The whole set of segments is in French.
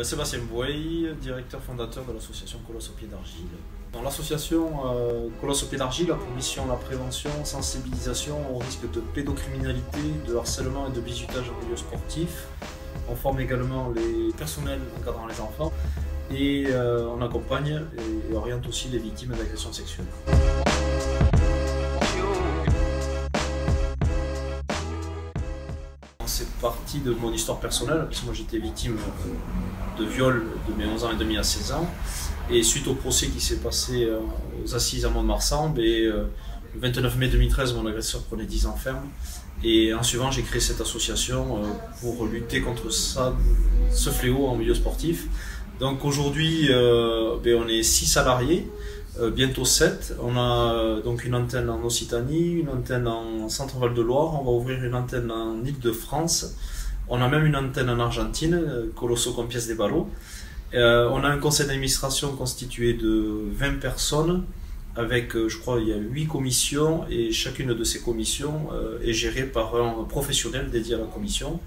Sébastien Bouey, directeur fondateur de l'association Colosse au pied d'argile. L'association Colosse au pied d'argile a pour mission la prévention, sensibilisation au risque de pédocriminalité, de harcèlement et de bizutage en milieu sportif. On forme également les personnels encadrant les enfants et on accompagne et oriente aussi les victimes d'agressions sexuelles. C'est parti de mon histoire personnelle, parce que moi j'étais victime de viol de mes 11 ans et demi à 16 ans. Et suite au procès qui s'est passé aux assises à Mont-de-Marsan, le 29 mai 2013, mon agresseur prenait 10 ans ferme. Et en suivant, j'ai créé cette association pour lutter contre ce fléau en milieu sportif. Donc aujourd'hui, on est 6 salariés. Bientôt 7. On a donc une antenne en Occitanie, une antenne en Centre-Val de Loire, on va ouvrir une antenne en Île-de-France. On a même une antenne en Argentine, Colosso con Pies de Barro. On a un conseil d'administration constitué de 20 personnes, avec, je crois, il y a 8 commissions, et chacune de ces commissions est gérée par un professionnel dédié à la commission.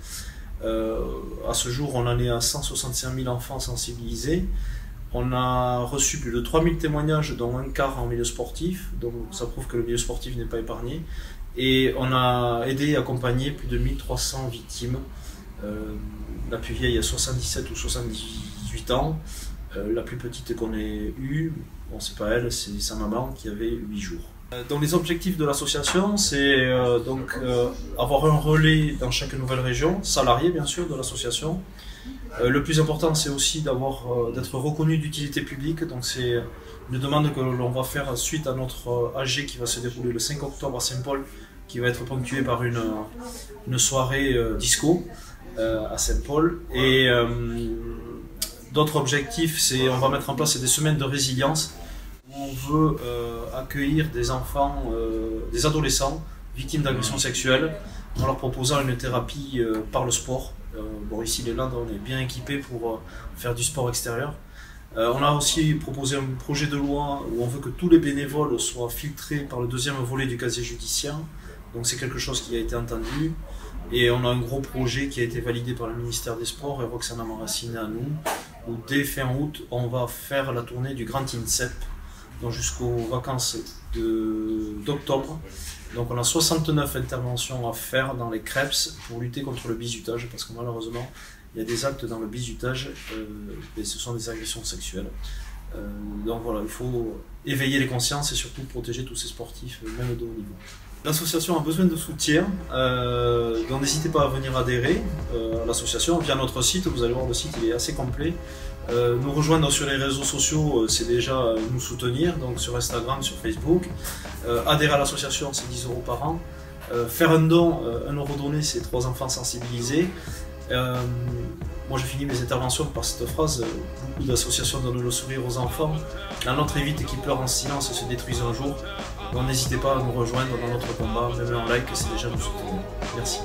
À ce jour, on en est à 165 000 enfants sensibilisés. On a reçu plus de 3000 témoignages, dont un quart en milieu sportif, donc ça prouve que le milieu sportif n'est pas épargné. Et on a aidé et accompagné plus de 1300 victimes. La plus vieille a 77 ou 78 ans. La plus petite qu'on ait eue, bon, c'est pas elle, c'est sa maman qui avait 8 jours. Donc les objectifs de l'association, c'est avoir un relais dans chaque nouvelle région, salarié bien sûr de l'association. Le plus important, c'est aussi d'être reconnu d'utilité publique. Donc c'est une demande que l'on va faire suite à notre AG qui va se dérouler le 5 octobre à Saint-Paul, qui va être ponctué par une soirée disco à Saint-Paul. Et d'autres objectifs, c'est on va mettre en place des semaines de résilience où on veut accueillir des enfants, des adolescents victimes d'agressions sexuelles en leur proposant une thérapie par le sport. Bon, ici les Landes, on est bien équipés pour faire du sport extérieur. On a aussi proposé un projet de loi où on veut que tous les bénévoles soient filtrés par le deuxième volet du casier judiciaire. Donc c'est quelque chose qui a été entendu. Et on a un gros projet qui a été validé par le ministère des Sports et Roxana Maraciné à nous, où dès fin août, on va faire la tournée du Grand INSEP, donc jusqu'aux vacances d'octobre. Donc on a 69 interventions à faire dans les CREPS pour lutter contre le bizutage, parce que malheureusement, il y a des actes dans le bizutage, et ce sont des agressions sexuelles. Donc voilà, il faut éveiller les consciences et surtout protéger tous ces sportifs, même de haut niveau. L'association a besoin de soutien, donc n'hésitez pas à venir adhérer à l'association via notre site. Vous allez voir, le site il est assez complet. Nous rejoindre sur les réseaux sociaux, c'est déjà nous soutenir, donc sur Instagram, sur Facebook. Adhérer à l'association, c'est 10 € par an. Faire un don, 1 € donné, c'est 3 enfants sensibilisés. Moi je finis mes interventions par cette phrase, beaucoup d'associations donnent le sourire aux enfants. La nôtre évite qu'ils pleurent en silence et se détruisent un jour. Donc n'hésitez pas à nous rejoindre dans notre combat, même en like, c'est déjà nous soutenir. Merci.